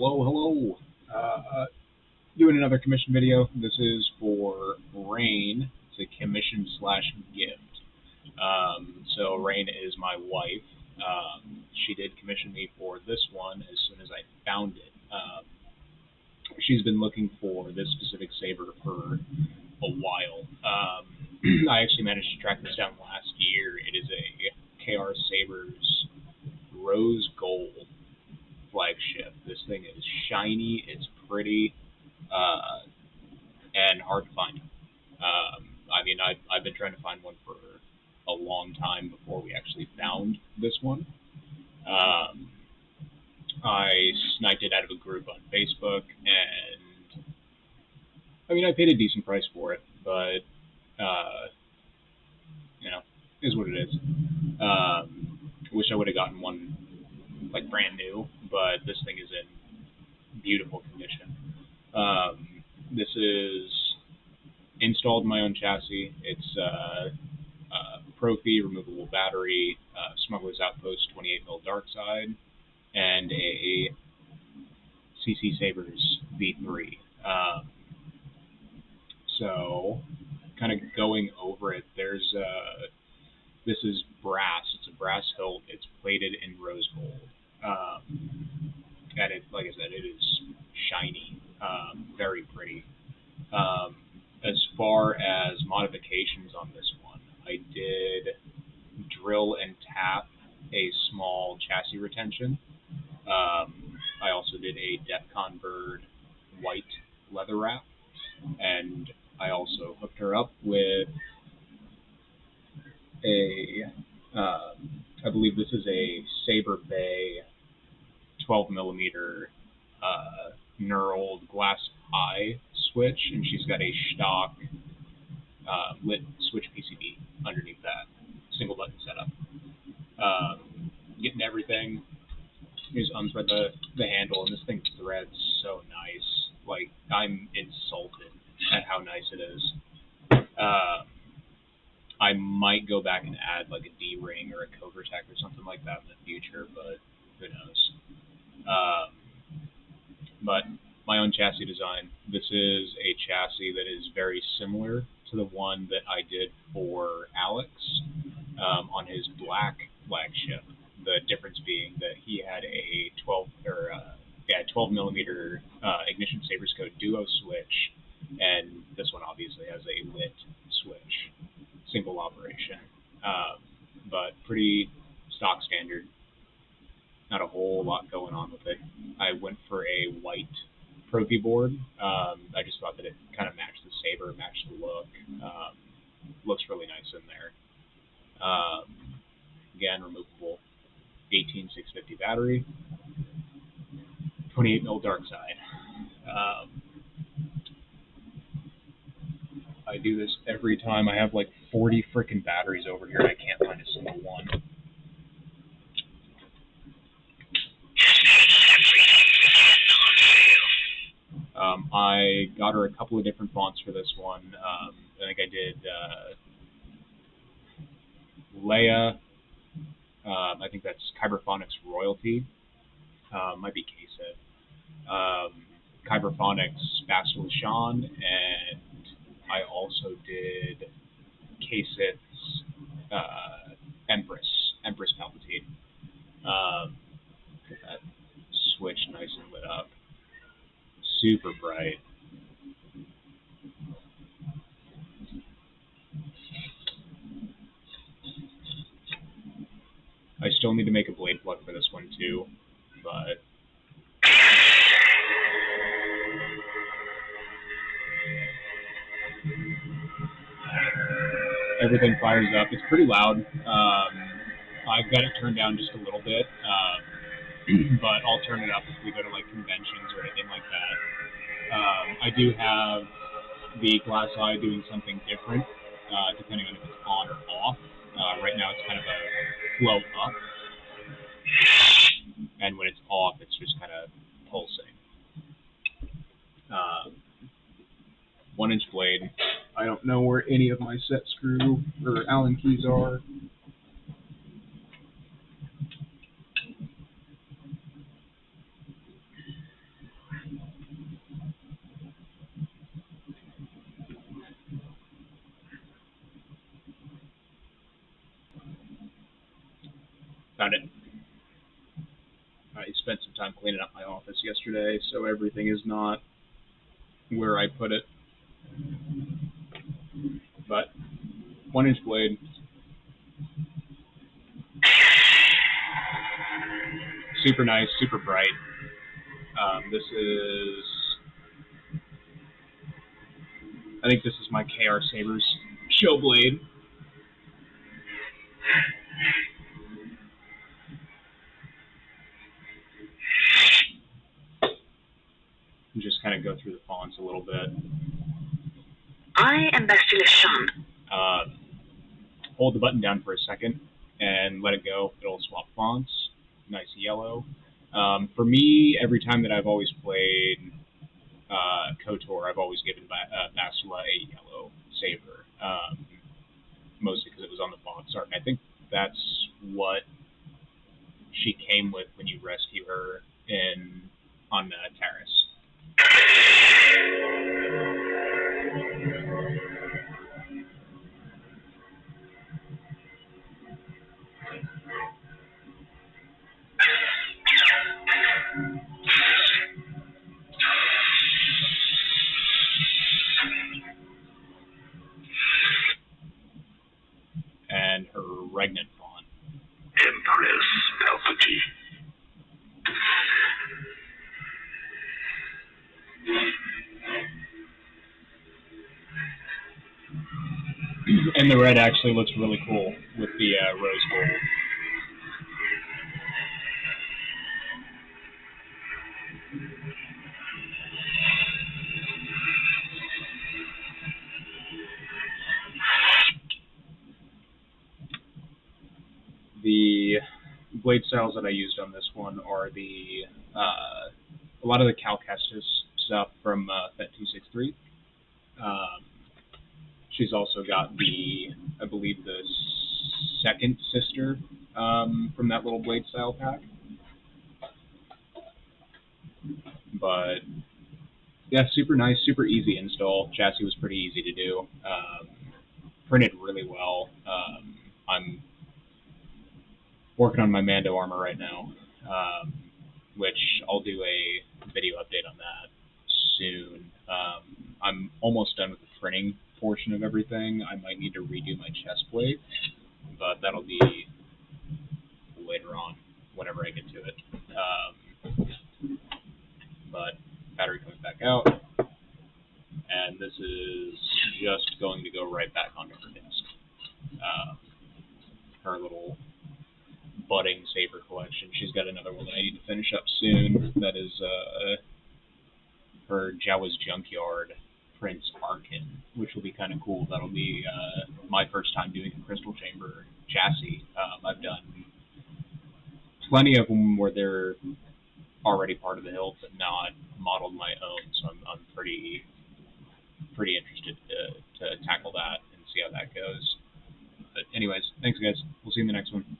Hello. Doing another commission video. This is for Rain. It's a commission slash gift. So Rain is my wife. She did commission me for this one as soon as I found it. She's been looking for this specific saber for a while. I actually managed to track this down last year. It is a KR Sabers Rose Gold Flagship. This thing is shiny, it's pretty, and hard to find. I've been trying to find one for a long time before we actually found this one. I sniped it out of a group on Facebook, and I paid a decent price for it, but is what it is. Wish I would have gotten one like brand new, but this thing is in beautiful condition. This is installed in my own chassis. It's Profi removable battery, Smuggler's Outpost 28mm dark side, and a CC Sabers V3. So, kind of going over it, this is brass. It's a brass hilt. It's plated in rose gold. And it, like I said, it is shiny, very pretty. As far as modifications on this one, I did drill and tap a small chassis retention. I also did a Defcon Bird white leather wrap, and I also hooked her up with I believe this is a Saber Bay 12mm knurled glass eye switch, and she's got a stock lit switch PCB underneath that single button setup. Getting everything. Just unthread the handle, and this thing threads so nice. Like, I'm insulted at how nice it is. I might go back and add like a D-ring or a Cobra Tech or something like that in the future, but who knows. But my own chassis design. This is a chassis that is very similar to the one that I did for Alex on his black flagship. The difference being that he had a 12mm Ignition Sabers Code Duo switch, and this one obviously has a lit switch, single operation, but pretty stock standard. Not a whole lot going on with it. I went for a white Profi board. I just thought that it kind of matched the saber, matched the look. Looks really nice in there. Again, removable 18650 battery, 28mm dark side. I do this every time. I have like 40 frickin' batteries over here, and I can't find a single one. I got her a couple of different fonts for this one. I think I did Leia. I think that's Kyberphonics Royalty. Might be K-Set. Kyberphonics Bastille Sean, and I also did K-Set's Empress Palpatine. That switch nice and lit up. Super bright. I still need to make a blade plug for this one too, but everything fires up. It's pretty loud. I've got it turned down just a little bit, but I'll turn it up if we go to like conventions or anything like that. I do have the glass eye doing something different, depending on if it's on or off. Right now it's kind of a flow up, and when it's off, it's just kind of pulsing. 1-inch blade. I don't know where any of my set screw or Allen keys are. some time cleaning up my office yesterday, so everything is not where I put it. But 1-inch blade. Super nice, super bright. This is, I think this is my KR Sabres show blade. Just kind of go through the fonts a little bit. I am Bastille Sean. Hold the button down for a second and let it go. It'll swap fonts. Nice yellow. For me, every time that I've always played KOTOR, I've always given Bastille a yellow saber, mostly because it was on the box art, and I think that's what she came with when you rescue her on Taris. And her regnant font. Empress Palpatine. And the red actually looks really cool with the rose gold. The blade styles that I used on this one are a lot of the Cal Kestis stuff from FET 263. She's also got I believe the second sister from that little blade style pack. But yeah, super nice, super easy install. Chassis was pretty easy to do. Printed really well. I'm working on my Mando armor right now, which I'll do a video update on that soon. I'm almost done with the printing portion of everything. I might need to redo my chest plate, but that'll be later on, whenever I get to it. But battery comes back out, and this is just going to go right back onto her disc. Her little budding saber collection. She's got another one that I need to finish up soon. That is her Jawa's Junkyard Prince Arkin, which will be kind of cool. That'll be my first time doing a crystal chamber chassis. I've done plenty of them where they're already part of the hilt, but not modeled my own. So I'm pretty interested to tackle that and see how that goes. But anyways, thanks guys. We'll see you in the next one.